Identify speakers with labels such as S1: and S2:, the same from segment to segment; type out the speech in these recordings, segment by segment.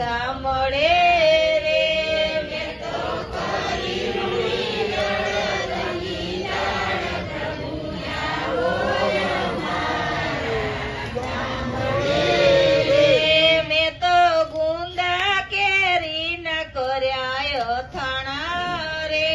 S1: ગામડે રે મેં તો ગુંદા કેરી ન કર્યા અથાણા રે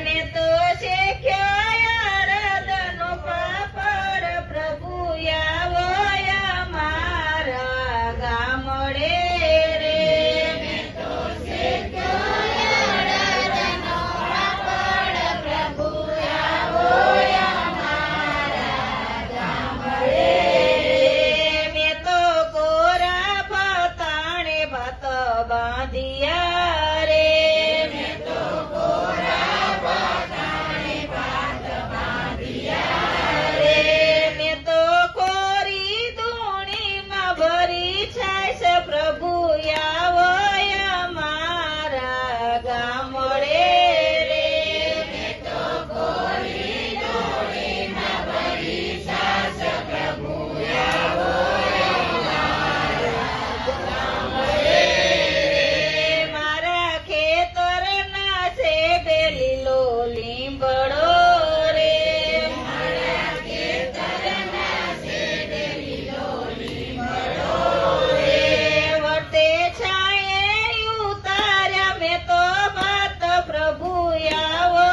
S1: મેં તો શેક્યા અડદનો પાપડ પ્રભુ આવો અમારા ગામડે રે મેં તો શેક્યા અડદનો પાપડ પ્રભુ આવો અમારા ગામડે મેં તો કોરા પતાણે ભાત બાંધિયા રે મેં તો કોરા પતાણે ભાત બાંધિયા રે મેં તો કોરી ધૂણીમાં ભરી છાશ પ્રભુ આવો અમારા ગામડે રે મેં તો કોરી ધૂણીમાં ભરી છાશ પ્રભુ આવો મારા ખેતરના શેઢે લીલો લીંબડો રે મારા ખેતરના શેઢે લીલો લીંબડો રે વર્તે છાંયે ઉતાર્યા મેં તો ભાત પ્રભુ આવો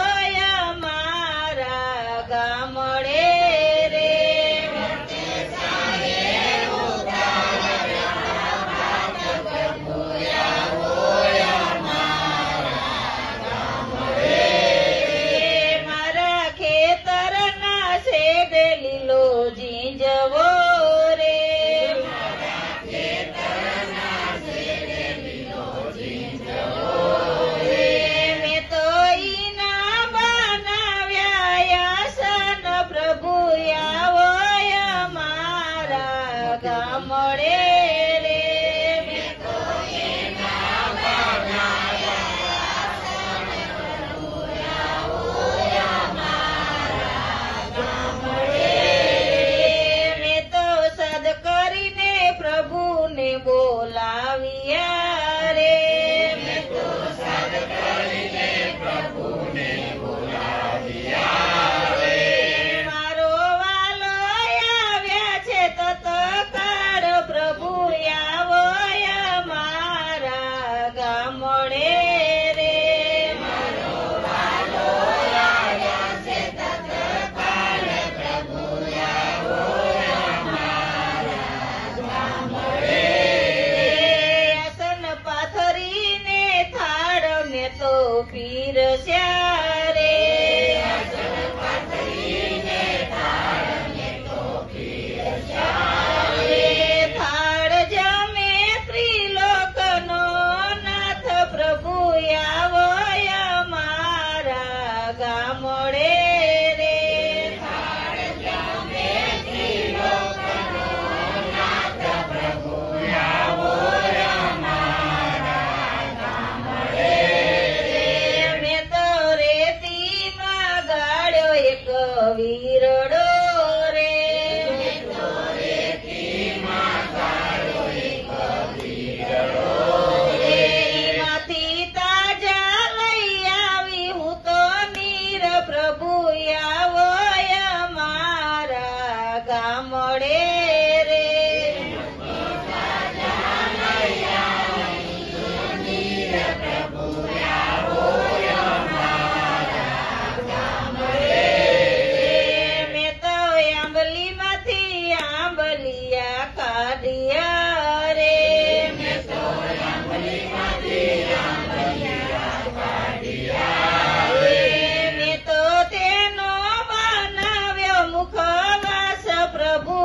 S1: અમારા ગામડે રે વર્તે છાંયે ઉતાર્યા ભાત પ્રભુ આવો મારા ખેતરના શેઢે લીલો ઝીંઝવો રે મારા ખેતરના શેઢે લીલો ઝીંઝવો રે મેં તો ઈના બનાવ્યા આસન પ્રભુ આવો અમારા ગામડે રે મેં તો ઈના મેં તો સદ કરીને પ્રભુને બોલાવ્યા રે મેં તો સદ કરીને પ્રભુને બોલાવ્યા રે મારો વાલો આવ્યા છે તત્કાળ પ્રભુ આવો અમારા ગામડે રે મારો વાલો આવ્યા છે તત્કાળ પ્રભુ આવો અમારા ગામડે આસન પાથરીને થાળ મેં તો પીરસ્યા રે આસન પાથરીને થાળ મેં તો પીરસ્યા રે થાળ જમે ત્રિલોકનો નાથ પ્રભુ આવો અમારા ગામડે રે થાળ જમે ત્રિલોકનો નાથ પ્રભુ આવો અમારા ગામડે રે મેં તો રેતીમાં ગાળ્યો એક વીરડો રે મેં તો રેતીમાં ગાળ્યો એક વીરડો રે એમાંથી તાજા લઈ આવી હું તો નીર પ્રભુ આવો અમારા ગામડે રે મેં તો આંબલીમાંથી આંબલિયા કાઢ્યા રે મેં તો આંબલીમાંથી આંબલિયા કાઢ્યા રે મેં તો તેનો બનાવ્યો મુખવાસ પ્રભુ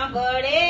S1: સાંભળે